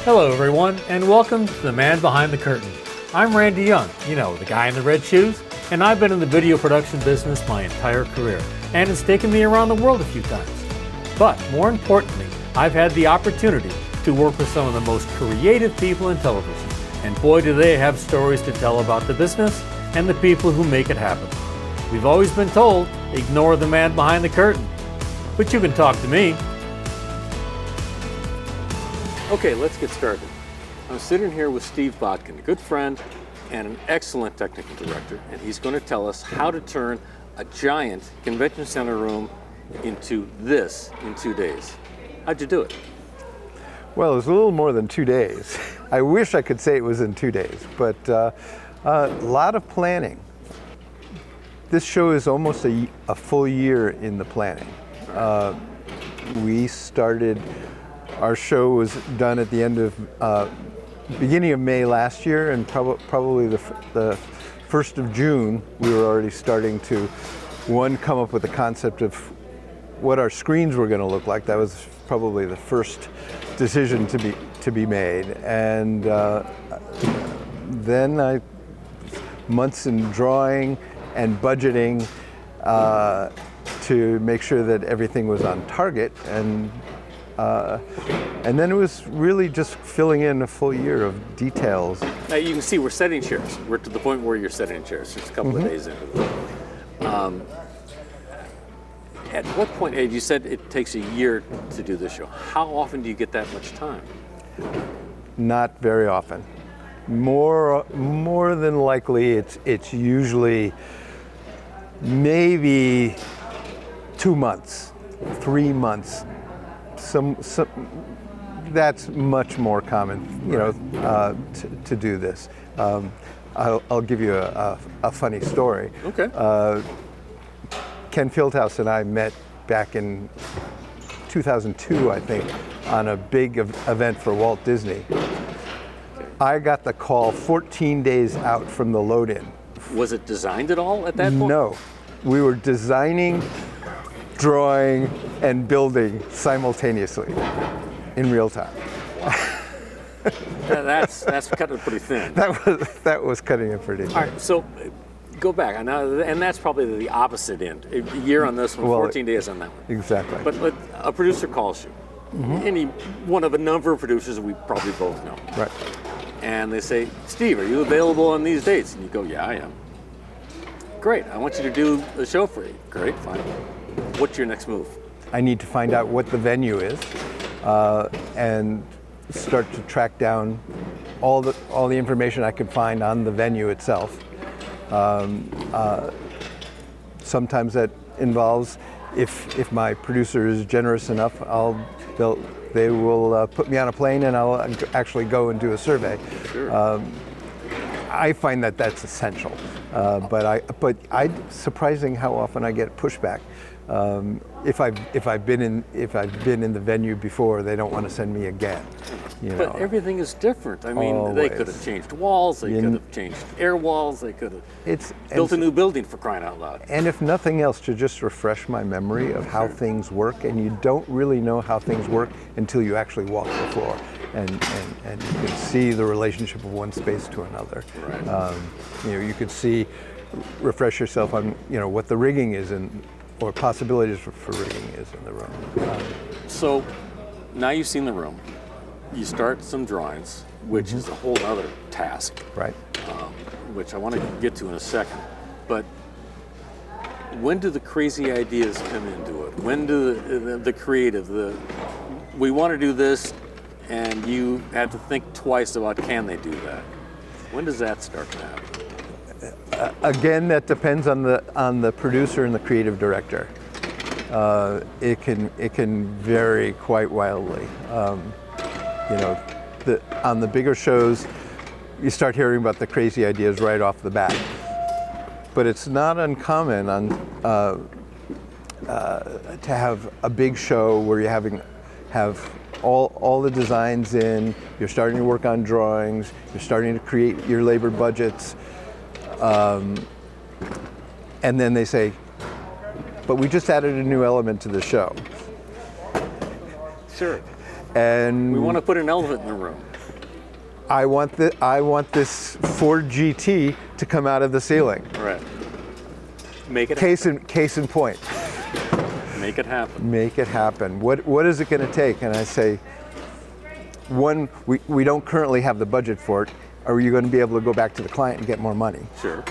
Hello everyone, and welcome to The Man Behind the Curtain. I'm Randy Young, the guy in the red shoes, and I've been in the video production business my entire career, and it's taken me around the world a few times. But more importantly, I've had the opportunity to work with some of the most creative people in television, and boy do they have stories to tell about the business and the people who make it happen. We've always been told, ignore the man behind the curtain, but you can talk to me. Okay, let's get started. I'm sitting here with Steve Botkin, a good friend and an excellent technical director, and he's going to tell us how to turn a giant convention center room into this in 2 days. How'd you do it? Well, it was a little more than 2 days. I wish I could say it was in 2 days, but a lot of planning. This show is almost a full year in the planning. We started. Our show was done at the end of, beginning of May last year, and probably the 1st of June, we were already starting to, come up with the concept of what our screens were going to look like. That was probably the first decision to be made, and then months in drawing and budgeting to make sure that everything was on target, and then it was really just filling in a full year of details. Now you can see we're setting chairs. We're to the point where you're setting chairs. Just a couple of days into it. At what point, Ed, you said it takes a year to do this show. How often do you get that much time? Not very often. More than likely, it's usually maybe 2 months, 3 months. Some that's much more common, to do this. I'll give you a funny story. Okay. Ken Fieldhouse and I met back in 2002, I think, on a big event for Walt Disney. I got the call 14 days out from the load-in. Was it designed at all at that point? No, we were designing, drawing, and building simultaneously in real time. That's cutting it pretty thin. That was cutting it pretty thin. All right, so go back, and that's probably the opposite end. A year on this one, 14 days on that one. Exactly. But a producer calls you, any one of a number of producers we probably both know. Right. And they say, Steve, are you available on these dates? And you go, yeah, I am. Great, I want you to do a show for you. Great, fine. What's your next move? I need to find out what the venue is, and start to track down all the information I can find on the venue itself. Sometimes that involves, if my producer is generous enough, they will put me on a plane and I'll actually go and do a survey. Sure. I find that that's essential, but surprising how often I get pushback. If I've been in the venue before, they don't want to send me again. But everything is different. I mean, Always. They could have changed walls, they could have changed air walls, they could have built a new building, for crying out loud. And if nothing else, to just refresh my memory of how things work, and you don't really know how things work until you actually walk the floor and you can see the relationship of one space to another. Right. You could refresh yourself on what the rigging is or possibilities for rigging is in the room. So now you've seen the room. You start some drawings, which is a whole other task. Right. Which I want to get to in a second. But when do the crazy ideas come into it? When do the creative, we want to do this, and you have to think twice about, can they do that? When does that start to happen? Again, that depends on the producer and the creative director. It can vary quite wildly. On the bigger shows, you start hearing about the crazy ideas right off the bat. But it's not uncommon to have a big show where you have all the designs in, you're starting to work on drawings, you're starting to create your labor budgets, and then they say, but we just added a new element to the show. Sure. And We want to put an elephant in the room. I want this Ford GT to come out of the ceiling. Right. Make it Case in point. Make it happen. Make it happen. What is it going to take? And I say, one, we don't currently have the budget for it. Are you going to be able to go back to the client and get more money? Sure.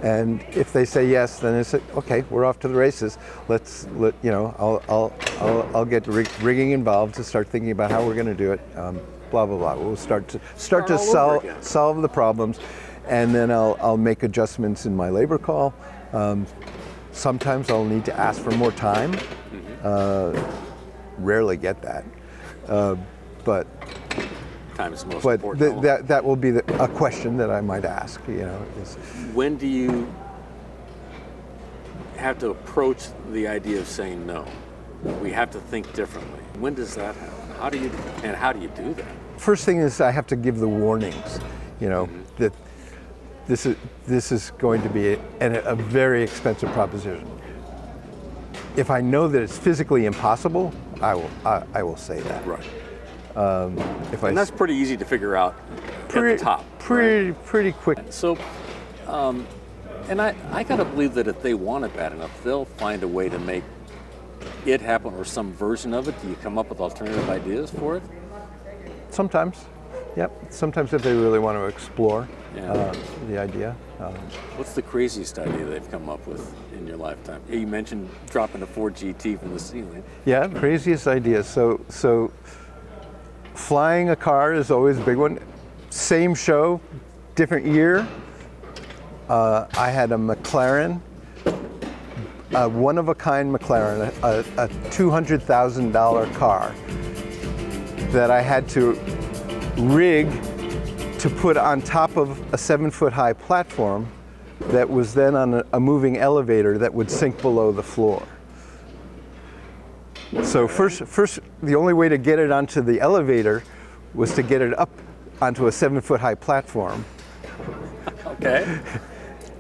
And if they say yes, then it's okay. We're off to the races. I'll get rigging involved to start thinking about how we're going to do it. Blah blah blah. We'll start to solve the problems, and then I'll make adjustments in my labor call. Sometimes I'll need to ask for more time. Rarely get that, but time is the most important. That will be a question that I might ask. When do you have to approach the idea of saying no? We have to think differently. When does that happen? How do you do that? First thing is I have to give the warnings. That this is going to be a very expensive proposition. If I know that it's physically impossible, I will say that. Right. And that's pretty easy to figure out at the top. Pretty quick. So, and I gotta believe that if they want it bad enough, they'll find a way to make it happen or some version of it. Do you come up with alternative ideas for it? Sometimes, yep. Sometimes if they really want to explore the idea. What's the craziest idea they've come up with in your lifetime? You mentioned dropping a Ford GT from the ceiling. Yeah, craziest idea. So flying a car is always a big one. Same show, different year. I had a McLaren, a one-of-a-kind McLaren, a $200,000 car that I had to rig to put on top of a 7-foot-high platform that was then on a moving elevator that would sink below the floor. So first, the only way to get it onto the elevator was to get it up onto a 7-foot-high platform. Okay.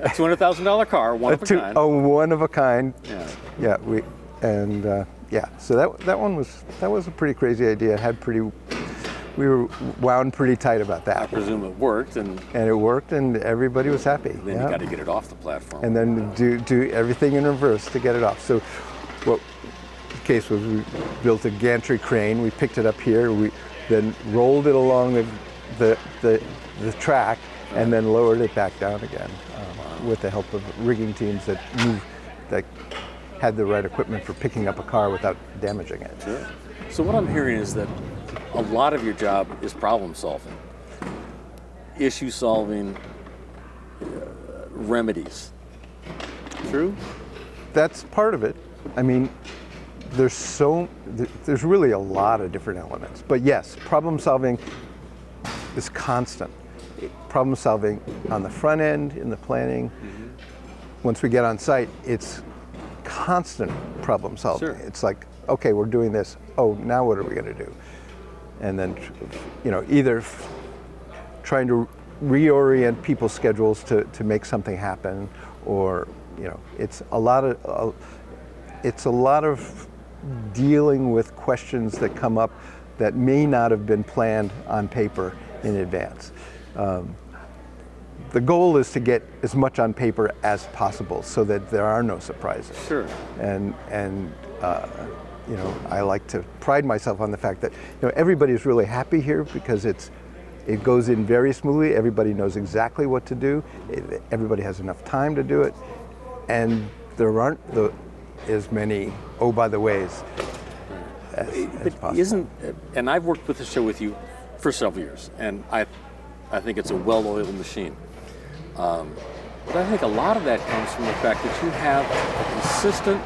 A $200,000 car, one of a kind. A one of a kind. Yeah. Yeah. So that was a pretty crazy idea. We were wound pretty tight about that. I presume it worked, and it worked, and everybody was happy. Then you got to get it off the platform. And then do everything in reverse to get it off. So, what the case was, we built a gantry crane. We picked it up here. We then rolled it along the track, and then lowered it back down again with the help of rigging teams that had the right equipment for picking up a car without damaging it. Sure. So what I'm hearing is that a lot of your job is problem solving, issue solving, remedies. True? That's part of it. I mean, there's really a lot of different elements. But yes, problem solving is constant. Problem solving on the front end, in the planning. Mm-hmm. Once we get on site, it's constant problem solving. Sure. It's like, okay, we're doing this. Oh, now what are we going to do? And then, either trying to reorient people's schedules to make something happen, or it's a lot of dealing with questions that come up that may not have been planned on paper in advance. The goal is to get as much on paper as possible so that there are no surprises. Sure. And I like to pride myself on the fact that everybody's really happy here because it goes in very smoothly. Everybody knows exactly what to do. Everybody has enough time to do it, and there aren't as many by the ways as possible. And I've worked with the show with you for several years, and I think it's a well-oiled machine. But I think a lot of that comes from the fact that you have a consistent,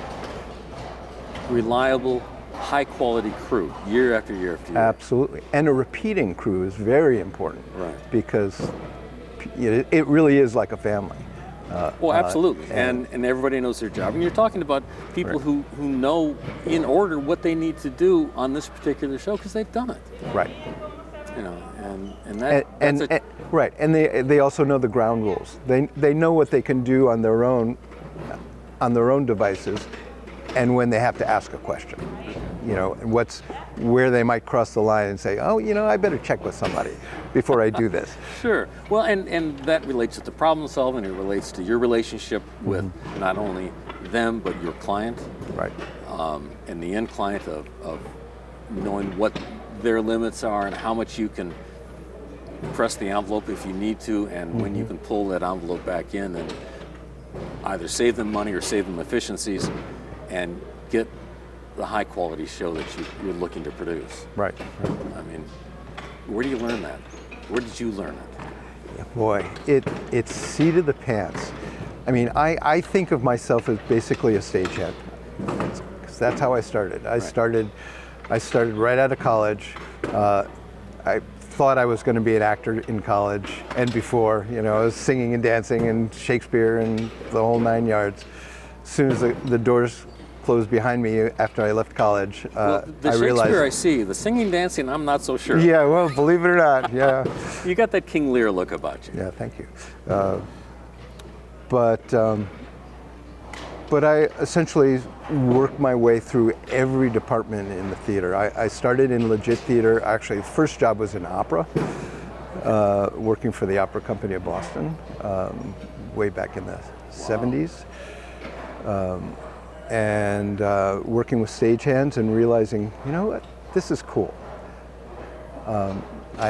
reliable, high-quality crew year after year after year. Absolutely. And a repeating crew is very important. Right. Because it really is like a family. Well, absolutely. And everybody knows their job. And you're talking about people who know in order what they need to do on this particular show because they've done it. Right. Right. And they also know the ground rules. They know what they can do on their own devices, and when they have to ask a question. and where they might cross the line and say, oh, I better check with somebody before I do this. Sure. Well, and that relates to problem solving. It relates to your relationship with not only them, but your client. Right. And the end client of knowing what their limits are and how much you can press the envelope if you need to, and when you can pull that envelope back in and either save them money or save them efficiencies and get the high quality show that you're looking to produce. Right. I mean, where do you learn that? Where did you learn it? Boy, it's seat of the pants. I mean, I think of myself as basically a stagehand, because that's how I started. I started right out of college. I thought I was going to be an actor in college and before. I was singing and dancing and Shakespeare and the whole 9 yards. As soon as the doors closed behind me after I left college, the I realized. Shakespeare I see, the singing, dancing, I'm not so sure. Yeah, well, believe it or not, yeah. You got that King Lear look about you. Yeah, thank you. But I essentially worked my way through every department in the theater. I started in legit theater. Actually, the first job was in opera, working for the Opera Company of Boston, way back in the 70s. And working with stagehands and realizing, you know what, this is cool. I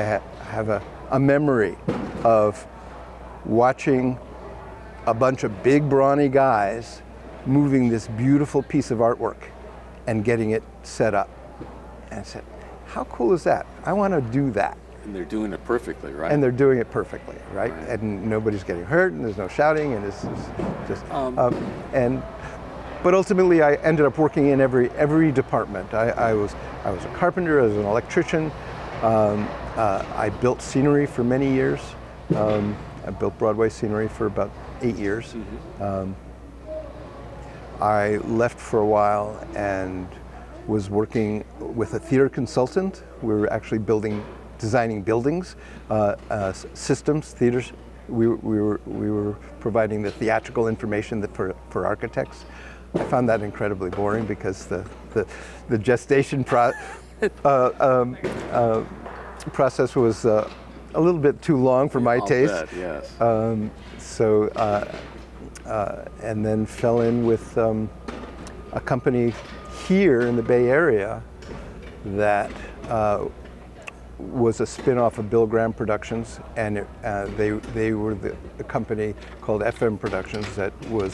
have a memory of watching a bunch of big brawny guys moving this beautiful piece of artwork and getting it set up. And I said, how cool is that? I want to do that. And they're doing it perfectly, right? And they're doing it perfectly, right? And nobody's getting hurt, and there's no shouting, and it's just. But ultimately, I ended up working in every department. I was a carpenter, I was an electrician. I built scenery for many years. I built Broadway scenery for about 8 years. I left for a while and was working with a theater consultant. We were actually designing buildings, systems, theaters. We were providing the theatrical information for architects. I found that incredibly boring because the gestation process was a little bit too long for my taste. Bet, yes. And then fell in with a company here in the Bay Area that was a spin-off of Bill Graham Productions, and they were a company called FM Productions that was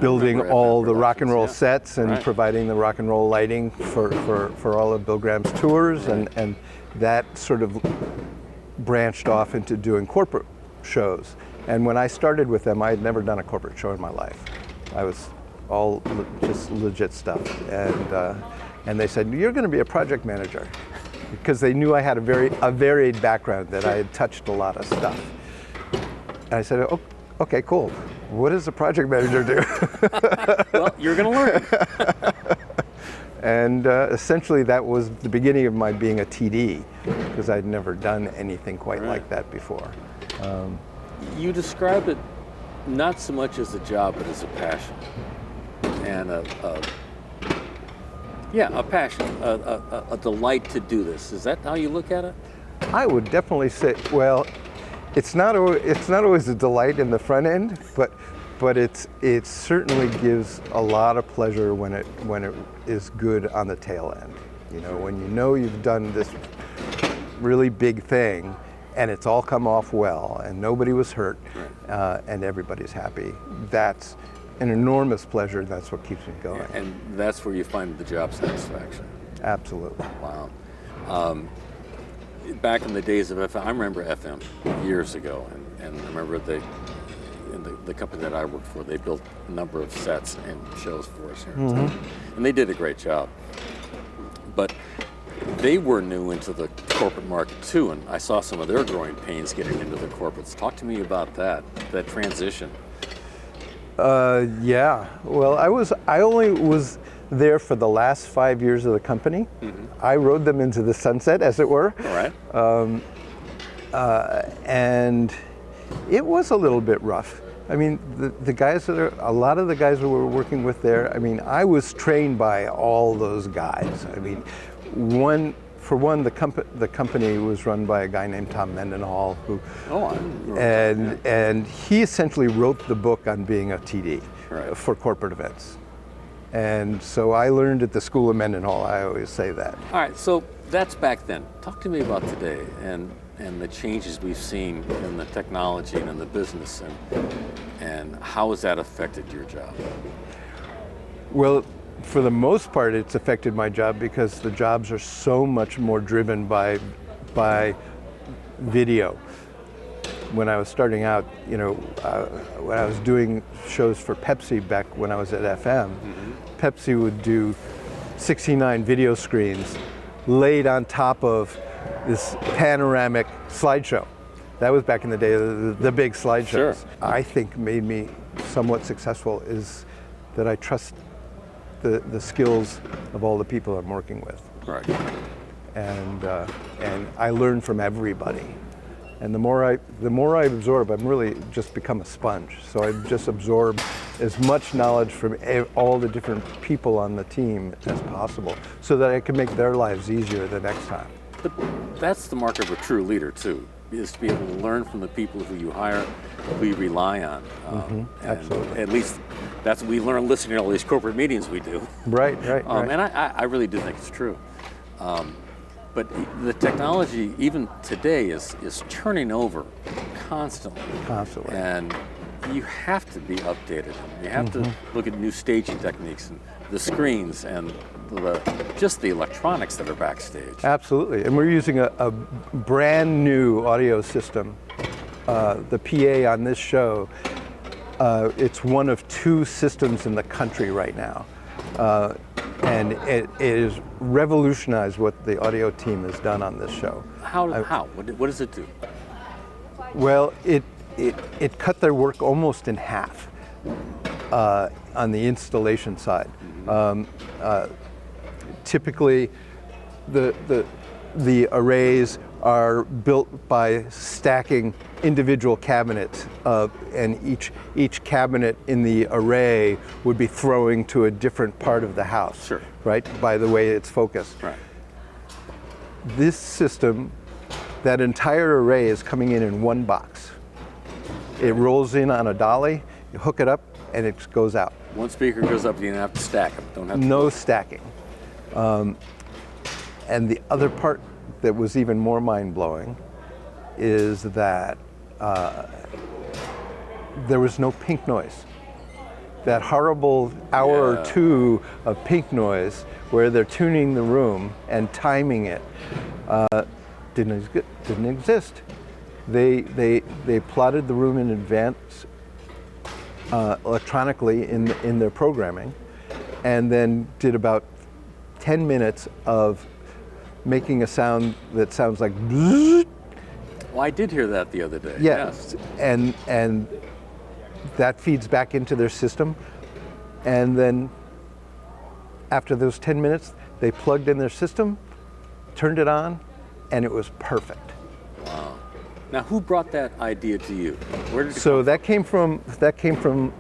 building all the rock and roll sets and providing the rock and roll lighting for all of Bill Graham's tours, and that sort of branched off into doing corporate shows. And when I started with them, I had never done a corporate show in my life. I was all just legit stuff. And they said, you're going to be a project manager, because they knew I had a varied background, that I had touched a lot of stuff. And I said, oh, okay, cool. What does a project manager do? Well, you're going to learn. And essentially that was the beginning of my being a TD, because I'd never done anything quite like that before. You describe it not so much as a job, but as a passion. And a passion, a delight to do this. Is that how you look at it? I would definitely say, well, it's not always a delight in the front end, but it certainly gives a lot of pleasure when it is good on the tail end. When you know you've done this really big thing, and it's all come off well, and nobody was hurt, and everybody's happy. That's an enormous pleasure. That's what keeps me going. And that's where you find the job satisfaction. Absolutely. Wow. Back in the days of FM, I remember FM years ago, and I remember the company that I worked for, they built a number of sets and shows for us here in town, and they did a great job. But they were new into the corporate market too, and I saw some of their growing pains getting into the corporates. Talk to me about that transition. Yeah. Well, I only was there for the last 5 years of the company. I rode them into the sunset, as it were. All right. And it was a little bit rough. I mean, the guys a lot of the guys who we're working with there, I mean, I was trained by all those guys. I mean, the company was run by a guy named Tom Mendenhall, who, and he essentially wrote the book on being a TD for corporate events. And so I learned at the School of Mendenhall. I always say that. All right, so that's back then. Talk to me about today and the changes we've seen in the technology and in the business, and how has that affected your job? Well, for the most part, it's affected my job because the jobs are so much more driven by video. When I was starting out, you know, when I was doing shows for Pepsi back when I was at FM, Pepsi would do 69 video screens laid on top of this panoramic slideshow. That was back in the day, the big slideshows. Sure. I think made me somewhat successful is that I trust the skills of all the people I'm working with. Right. And I learn from everybody. And the more I absorb, I'm really just become a sponge. So I just absorb as much knowledge from all the different people on the team as possible, so that I can make their lives easier the next time. But that's the mark of a true leader too, is to be able to learn from the people who you hire, who you rely on. Absolutely. At least that's what we learn listening to all these corporate meetings we do. Right. And I really do think it's true. But the technology, even today, is turning over constantly. Constantly. And you have to be updated. You have to look at new staging techniques and the screens and just the electronics that are backstage. Absolutely. And we're using a brand new audio system. The PA on this show, it's one of 2 systems in the country right now. And it is revolutionized what the audio team has done on this show. How? What does it do? Well, it cut their work almost in half on the installation side. Typically, the arrays are built by stacking individual cabinets, and each cabinet in the array would be throwing to a different part of the house. Sure. Right, by the way it's focused. Right. This system, that entire array is coming in one box. It rolls in on a dolly, you hook it up, and it goes out. One speaker goes up, you don't have to stack them. Don't have to. No stacking. And the other part that was even more mind-blowing is that there was no pink noise. That horrible hour or 2 of pink noise where they're tuning the room and timing it didn't exist. They plotted the room in advance electronically in their programming, and then did about 10 minutes of making a sound that sounds like bzzz. Well, I did hear that the other day. Yes. And that feeds back into their system, and then after those 10 minutes, they plugged in their system, turned it on, and it was perfect. Wow. Now, who brought that idea to you? Where did it So come that came from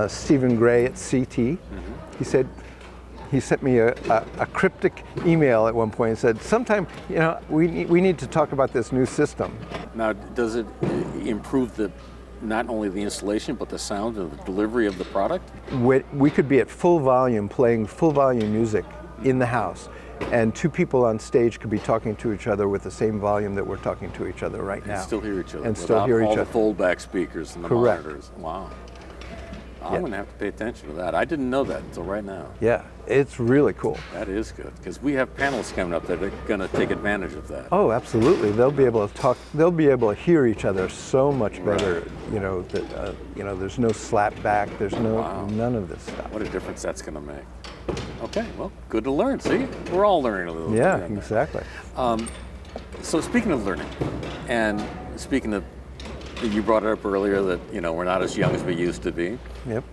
Stephen Gray at CT. He said, he sent me a cryptic email at one point and said, sometime, you know, we need to talk about this new system. Now, does it improve not only the installation, but the sound and the delivery of the product? We could be at full volume, playing full volume music in the house, and 2 people on stage could be talking to each other with the same volume that we're talking to each other right now. And still hear each other. And still hear each other. All the foldback speakers and the Correct. monitors. Wow. I'm going to have to pay attention to that. I didn't know that until right now. Yeah, it's really cool. That is good, because we have panels coming up that are going to take advantage of that. Oh, absolutely. They'll be able to talk. They'll be able to hear each other so much better. Right. You know that. You know, there's no slap back. There's none of this stuff. What a difference that's going to make. Okay, well, good to learn. See, we're all learning a little. Yeah, bit. exactly. So speaking of learning, and speaking of, you brought it up earlier that, you know, we're not as young as we used to be. Yep.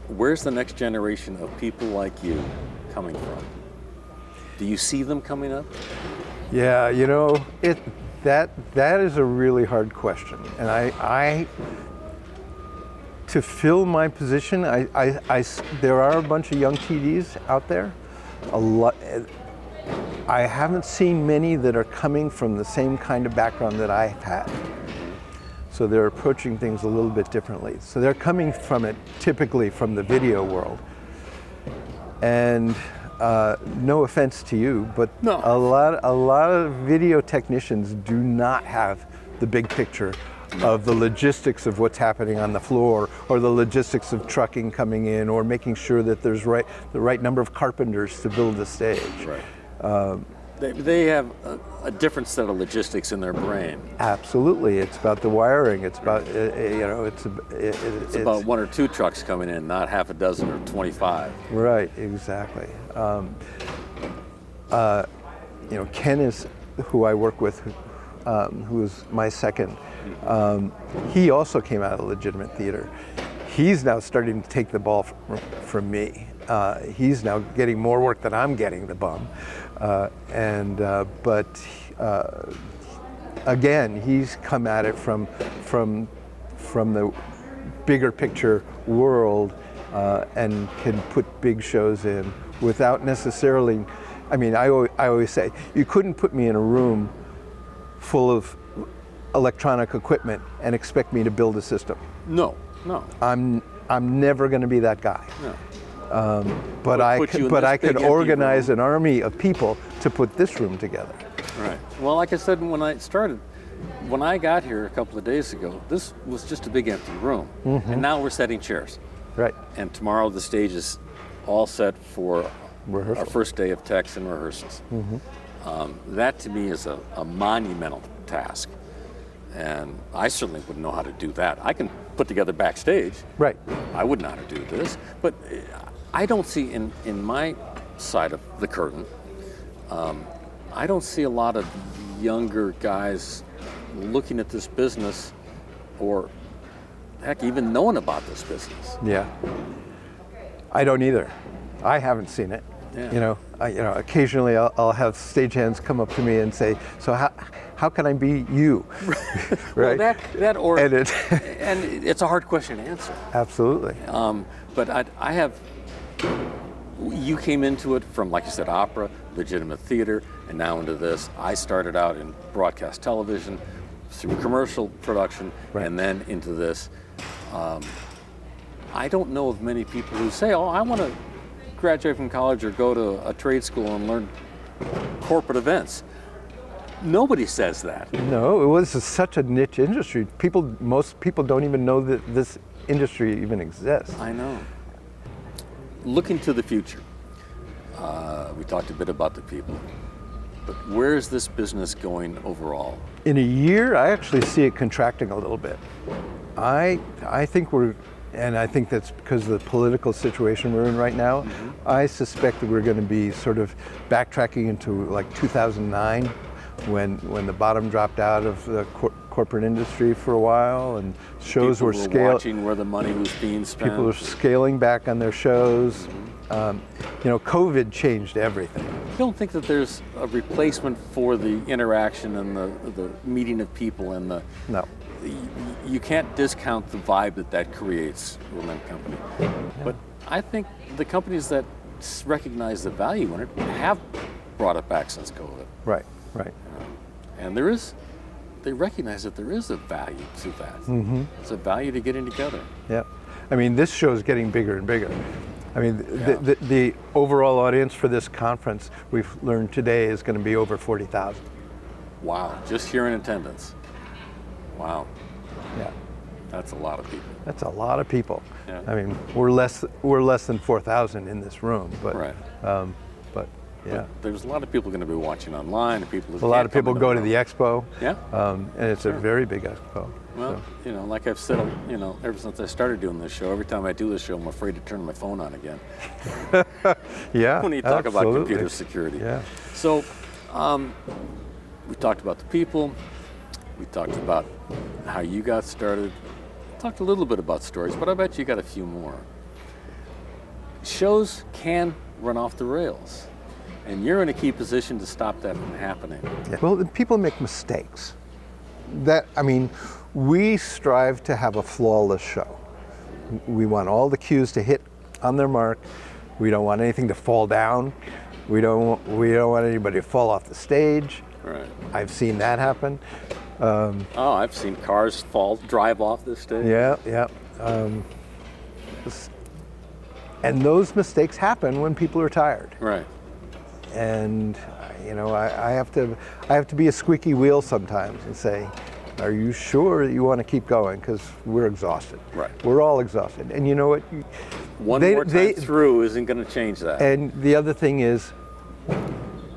Where's the next generation of people like you coming from? Do you see them coming up? Yeah, you know, that is a really hard question, and to fill my position, there are a bunch of young TDs out there. A lot. I haven't seen many that are coming from the same kind of background that I've had. So they're approaching things a little bit differently. So they're coming from it typically from the video world. And no offense to you, but no. a lot of video technicians do not have the big picture of the logistics of what's happening on the floor, or the logistics of trucking coming in, or making sure that there's the right number of carpenters to build the stage. Right. They have a different set of logistics in their brain. Absolutely, it's about the wiring. It's about it's about one or two trucks coming in, not half a dozen or 25. Right, exactly. Ken is who I work with, who is my second. He also came out of legitimate theater. He's now starting to take the ball from me. He's now getting more work than I'm getting, the bum. But again, he's come at it from the bigger picture world, and can put big shows in without necessarily. I mean, I always say you couldn't put me in a room full of electronic equipment and expect me to build a system. No. I'm never going to be that guy. No. But I could organize an army of people to put this room together. Right. Well, like I said when I got here a couple of days ago, this was just a big empty room, and now we're setting chairs. Right. And tomorrow the stage is all set for rehearsal. Our first day of techs and rehearsals. That to me is a monumental task. And I certainly wouldn't know how to do that. I can put together backstage. Right. I wouldn't know how to do this. But I don't see in my side of the curtain, I don't see a lot of younger guys looking at this business, or heck, even knowing about this business. Yeah. I don't either. I haven't seen it. Yeah. Occasionally I'll have stagehands come up to me and say, "So how can I be you?" Right. Well, and it's a hard question to answer. Absolutely. But I have. You came into it from, like you said, opera, legitimate theater, and now into this. I started out in broadcast television, through commercial production, right, and then into this. I don't know of many people who say, "Oh, I want to graduate from college or go to a trade school and learn corporate events." Nobody says that. No, it was such a niche industry. Most people don't even know that this industry even exists. I know. Looking to the future, we talked a bit about the people, but where is this business going overall? In a year, I actually see it contracting a little bit. I think and I think that's because of the political situation we're in right now. I suspect that we're going to be sort of backtracking into like 2009, when the bottom dropped out of the corporate industry for a while, and shows were watching where the money was being spent. People were scaling back on their shows. COVID changed everything. You don't think that there's a replacement for the interaction and the meeting of people and No. You can't discount the vibe that creates with that company. Yeah. But I think the companies that recognize the value in it have brought it back since COVID. Right. And they recognize that there is a value to that. It's a value to getting together. Yeah. I mean, this show is getting bigger and bigger. I mean, the overall audience for this conference, we've learned today, is going to be over 40,000. Wow, just here in attendance. Wow. Yeah. That's a lot of people. That's a lot of people. Yeah. I mean, we're less than 4,000 in this room, but right. But yeah. But there's a lot of people going to be watching online. A lot of people go to the expo. Yeah. And it's a very big expo. Well, so. Like I've said, ever since I started doing this show, every time I do this show, I'm afraid to turn my phone on again. Yeah. When you talk about computer security. Yeah. So, we talked about the people. We talked about how you got started. Talked a little bit about stories, but I bet you got a few more. Shows can run off the rails, and you're in a key position to stop that from happening. Yeah. Well, people make mistakes. We strive to have a flawless show. We want all the cues to hit on their mark. We don't want anything to fall down. We don't want anybody to fall off the stage. Right. I've seen that happen. I've seen cars drive off the stage. Yeah. And those mistakes happen when people are tired. Right. And I have to be a squeaky wheel sometimes and say, are you sure that you want to keep going? Because we're exhausted. Right. We're all exhausted. And you know what? One more time through isn't going to change that. And the other thing is,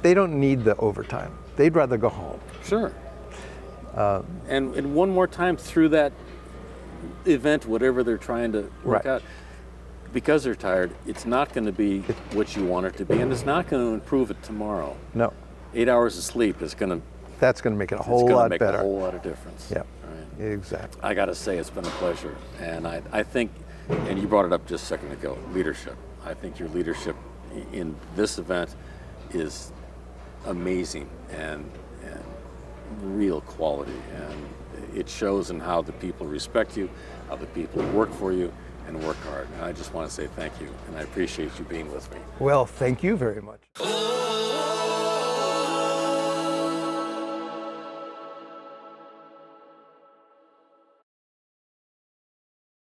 they don't need the overtime. They'd rather go home. Sure. And one more time through that event, whatever they're trying to work Right. out, because they're tired, it's not going to be what you want it to be, and it's not going to improve it tomorrow. No. 8 hours of sleep is going to. That's going to make it a whole It's going to lot make better. a whole lot of difference. Yeah. Right. Exactly. I got to say, it's been a pleasure, and I think, and you brought it up just a second ago, leadership. I think your leadership in this event is amazing and real quality, and it shows in how the people respect you, how the people work for you and work hard. And I just want to say thank you, and I appreciate you being with me. Well, thank you very much.